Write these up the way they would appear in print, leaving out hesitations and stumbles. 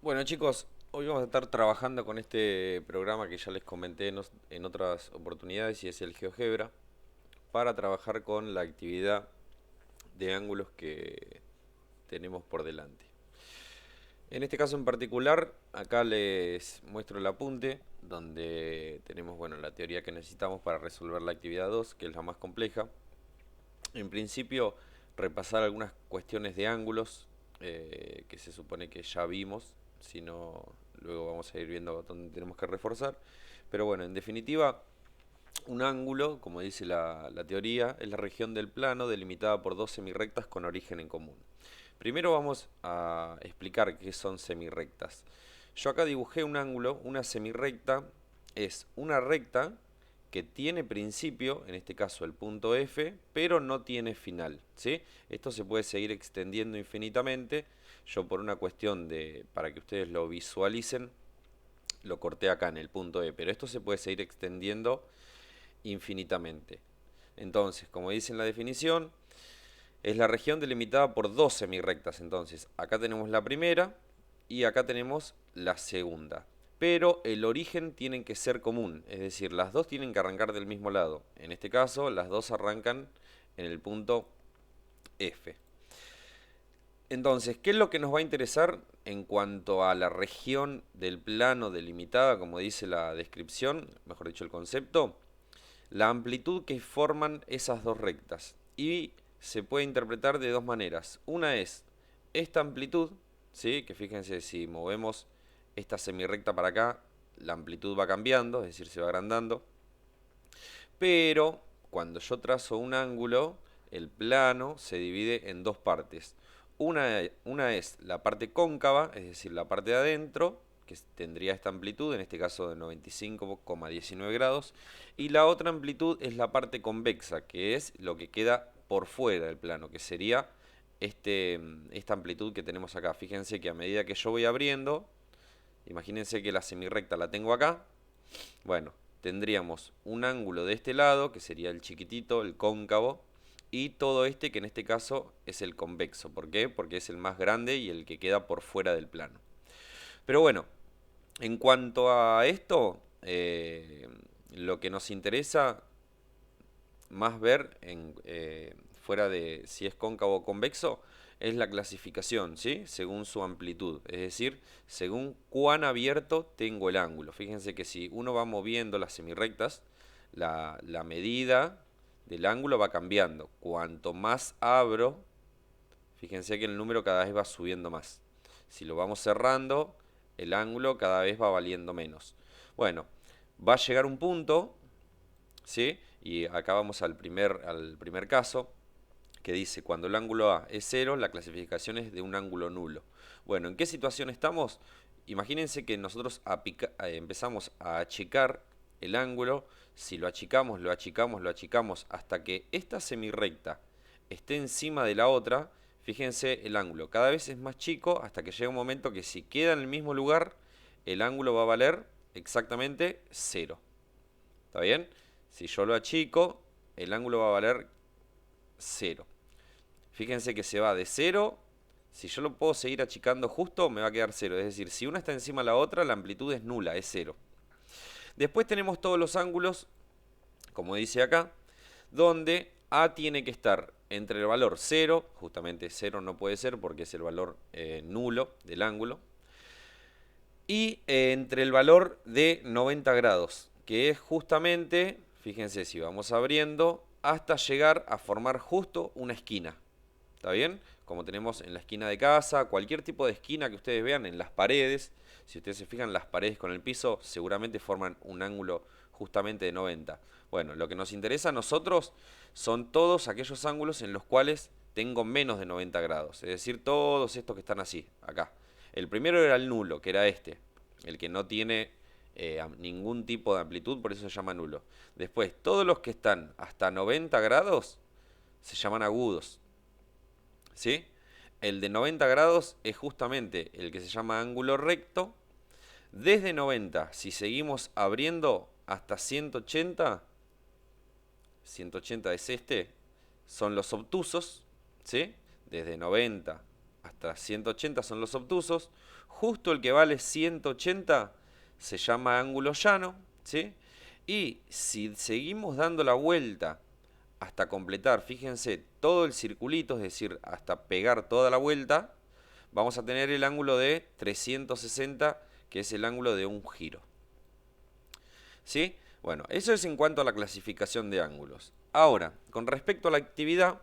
Bueno chicos, hoy vamos a estar trabajando con este programa que ya les comenté en otras oportunidades y es el GeoGebra para trabajar con la actividad de ángulos que tenemos por delante. En este caso en particular, acá les muestro el apunte donde tenemos bueno, la teoría que necesitamos para resolver la actividad 2, que es la más compleja. En principio, repasar algunas cuestiones de ángulos que se supone que ya vimos, si no, luego vamos a ir viendo dónde tenemos que reforzar. Pero bueno, en definitiva, un ángulo, como dice la teoría, es la región del plano delimitada por dos semirrectas con origen en común. Primero vamos a explicar qué son semirrectas. Yo acá dibujé un ángulo, una semirrecta es una recta que tiene principio, en este caso el punto F, pero no tiene final, ¿sí? Esto se puede seguir extendiendo infinitamente. Yo por una cuestión de, para que ustedes lo visualicen, lo corté acá en el punto E, pero esto se puede seguir extendiendo infinitamente. Entonces, como dice en la definición, es la región delimitada por dos semirrectas. Entonces, acá tenemos la primera y acá tenemos la segunda. Pero el origen tiene que ser común, es decir, las dos tienen que arrancar del mismo lado. En este caso, las dos arrancan en el punto F. Entonces, ¿qué es lo que nos va a interesar en cuanto a la región del plano delimitada, como dice la descripción, mejor dicho el concepto? La amplitud que forman esas dos rectas. Y se puede interpretar de dos maneras. Una es esta amplitud, ¿sí? Que fíjense, si movemos esta semirrecta para acá, la amplitud va cambiando, es decir, se va agrandando. Pero cuando yo trazo un ángulo, el plano se divide en dos partes. Una es la parte cóncava, es decir, la parte de adentro, que tendría esta amplitud, en este caso de 95,19 grados, y la otra amplitud es la parte convexa, que es lo que queda por fuera del plano, que sería esta amplitud que tenemos acá. Fíjense que a medida que yo voy abriendo, imagínense que la semirrecta la tengo acá, bueno, tendríamos un ángulo de este lado, que sería el chiquitito, el cóncavo, y todo este, que en este caso es el convexo. ¿Por qué? Porque es el más grande y el que queda por fuera del plano. Pero bueno, en cuanto a esto, lo que nos interesa más ver fuera de si es cóncavo o convexo es la clasificación, ¿sí? Según su amplitud, es decir, según cuán abierto tengo el ángulo. Fíjense que si uno va moviendo las semirrectas, la medida del ángulo va cambiando. Cuanto más abro, fíjense que el número cada vez va subiendo más. Si lo vamos cerrando, el ángulo cada vez va valiendo menos. Bueno, va a llegar un punto, ¿sí? Y acá vamos al primer caso, que dice, cuando el ángulo A es cero, la clasificación es de un ángulo nulo. Bueno, ¿en qué situación estamos? Imagínense que nosotros empezamos a achicar el ángulo. Si lo achicamos, lo achicamos, lo achicamos hasta que esta semirrecta esté encima de la otra. Fíjense el ángulo, cada vez es más chico hasta que llega un momento que si queda en el mismo lugar, el ángulo va a valer exactamente cero. ¿Está bien? Si yo lo achico, el ángulo va a valer cero. Fíjense que se va de cero. Si yo lo puedo seguir achicando justo, me va a quedar cero. Es decir, si una está encima de la otra, la amplitud es nula, es cero. Después tenemos todos los ángulos, como dice acá, donde A tiene que estar entre el valor cero, justamente cero no puede ser porque es el valor nulo del ángulo, y entre el valor de 90 grados, que es justamente, fíjense si vamos abriendo, hasta llegar a formar justo una esquina. ¿Está bien? Como tenemos en la esquina de casa, cualquier tipo de esquina que ustedes vean en las paredes, si ustedes se fijan, las paredes con el piso seguramente forman un ángulo justamente de 90. Bueno, lo que nos interesa a nosotros son todos aquellos ángulos en los cuales tengo menos de 90 grados, es decir, todos estos que están así, acá. El primero era el nulo, que era este, el que no tiene ningún tipo de amplitud, por eso se llama nulo. Después, todos los que están hasta 90 grados se llaman agudos. ¿Sí? El de 90 grados es justamente el que se llama ángulo recto. Desde 90, si seguimos abriendo hasta 180, 180 es este, son los obtusos, ¿sí? Desde 90 hasta 180 son los obtusos. Justo el que vale 180 se llama ángulo llano, ¿sí? Y si seguimos dando la vuelta hasta completar, fíjense, todo el circulito, es decir, hasta pegar toda la vuelta, vamos a tener el ángulo de 360, que es el ángulo de un giro. ¿Sí? Bueno, eso es en cuanto a la clasificación de ángulos. Ahora, con respecto a la actividad,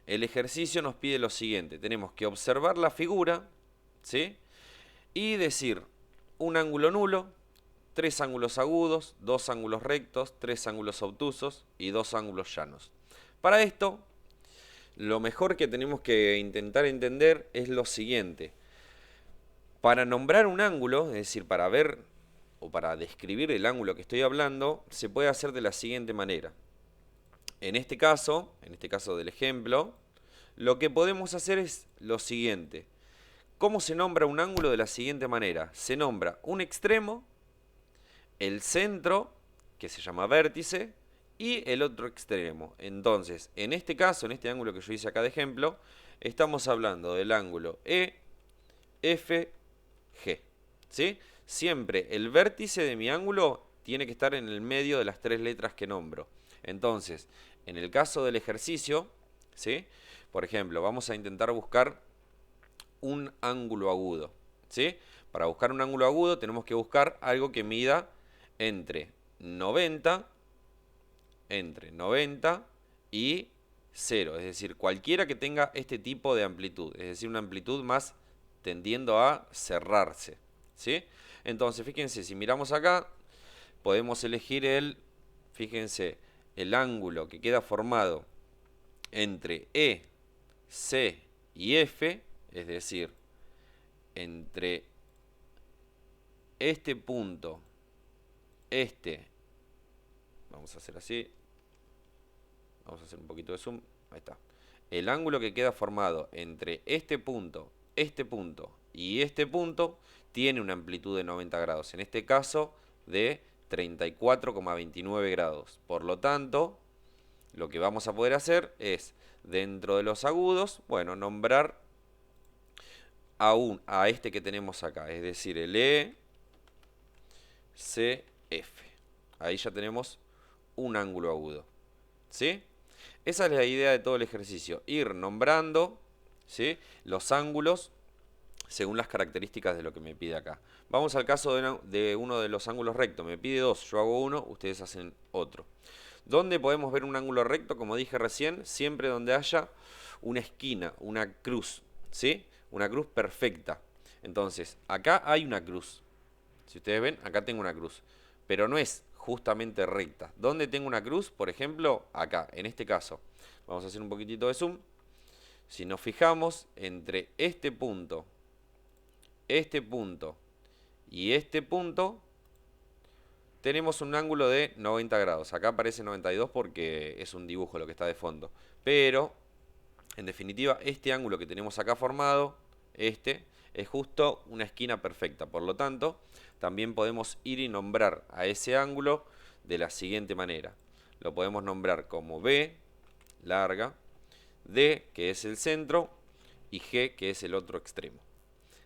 el ejercicio nos pide lo siguiente. Tenemos que observar la figura, ¿sí? Y decir un ángulo nulo, 3 ángulos agudos, 2 ángulos rectos, 3 ángulos obtusos y 2 ángulos llanos. Para esto, lo mejor que tenemos que intentar entender es lo siguiente. Para nombrar un ángulo, es decir, para ver o para describir el ángulo que estoy hablando, se puede hacer de la siguiente manera. En este caso del ejemplo, lo que podemos hacer es lo siguiente. ¿Cómo se nombra un ángulo? De la siguiente manera. Se nombra un extremo, el centro, que se llama vértice, y el otro extremo. Entonces, en este caso, en este ángulo que yo hice acá de ejemplo, estamos hablando del ángulo EFG. ¿Sí? Siempre el vértice de mi ángulo tiene que estar en el medio de las 3 letras que nombro. Entonces, en el caso del ejercicio, ¿sí? Por ejemplo, vamos a intentar buscar un ángulo agudo, ¿sí? Para buscar un ángulo agudo tenemos que buscar algo que mida entre 90 y 0, es decir, cualquiera que tenga este tipo de amplitud, es decir, una amplitud más tendiendo a cerrarse, ¿sí? Entonces, fíjense, si miramos acá, podemos elegir fíjense, el ángulo que queda formado entre E, C y F, es decir, entre este punto, vamos a hacer así, vamos a hacer un poquito de zoom, ahí está. El ángulo que queda formado entre este punto y este punto tiene una amplitud de 90 grados, en este caso de 34,29 grados. Por lo tanto, lo que vamos a poder hacer es, dentro de los agudos, bueno, nombrar a este que tenemos acá, es decir, el ECF. Ahí ya tenemos un ángulo agudo, ¿sí? Esa es la idea de todo el ejercicio, ir nombrando, ¿sí?, los ángulos según las características de lo que me pide acá. Vamos al caso de uno de los ángulos rectos. Me pide 2, yo hago uno, ustedes hacen otro. ¿Dónde podemos ver un ángulo recto? Como dije recién, siempre donde haya una esquina, una cruz, ¿sí? Una cruz perfecta. Entonces, acá hay una cruz. Si ustedes ven, acá tengo una cruz. Pero no es justamente recta. ¿Dónde tengo una cruz? Por ejemplo, acá, en este caso. Vamos a hacer un poquitito de zoom. Si nos fijamos entre este punto y este punto, tenemos un ángulo de 90 grados. Acá aparece 92 porque es un dibujo lo que está de fondo. Pero, en definitiva, este ángulo que tenemos acá formado, es justo una esquina perfecta. Por lo tanto, también podemos ir y nombrar a ese ángulo de la siguiente manera. Lo podemos nombrar como B, larga, D, que es el centro, y G, que es el otro extremo.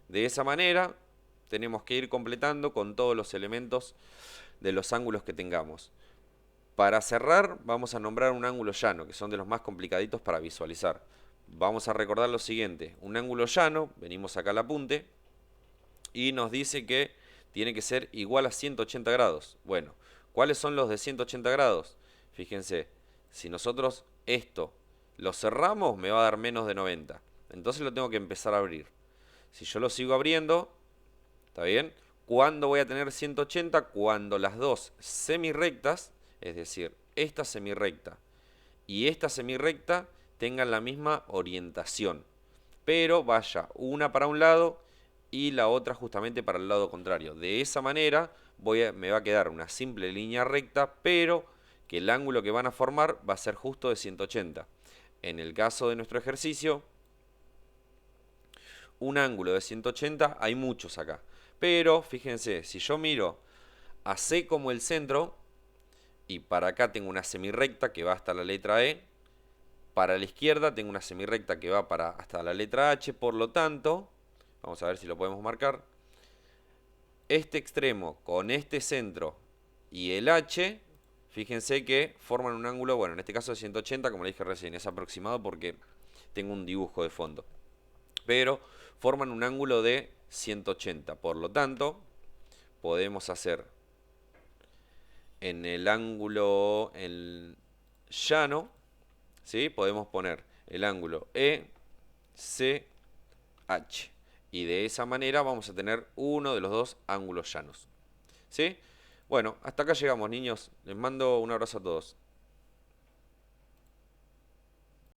De esa manera, tenemos que ir completando con todos los elementos de los ángulos que tengamos. Para cerrar, vamos a nombrar un ángulo llano, que son de los más complicaditos para visualizar. Vamos a recordar lo siguiente: un ángulo llano, venimos acá al apunte, y nos dice que tiene que ser igual a 180 grados. Bueno, ¿cuáles son los de 180 grados? Fíjense, si nosotros esto lo cerramos, me va a dar menos de 90. Entonces lo tengo que empezar a abrir. Si yo lo sigo abriendo, ¿está bien? ¿Cuándo voy a tener 180? Cuando las dos semirrectas, es decir, esta semirrecta y esta semirrecta, tengan la misma orientación, pero vaya una para un lado y la otra justamente para el lado contrario. De esa manera me va a quedar una simple línea recta, pero que el ángulo que van a formar va a ser justo de 180. En el caso de nuestro ejercicio, un ángulo de 180, hay muchos acá. Pero fíjense, si yo miro a C como el centro, y para acá tengo una semirrecta que va hasta la letra E, Para la izquierda tengo una semirrecta que va hasta la letra H, por lo tanto, vamos a ver si lo podemos marcar. Este extremo con este centro y el H, fíjense que forman un ángulo, bueno, en este caso de 180, como le dije recién, es aproximado porque tengo un dibujo de fondo. Pero forman un ángulo de 180, por lo tanto, podemos hacer en el ángulo llano, ¿sí? Podemos poner el ángulo ECH. Y de esa manera vamos a tener uno de los dos ángulos llanos. ¿Sí? Bueno, hasta acá llegamos, niños. Les mando un abrazo a todos.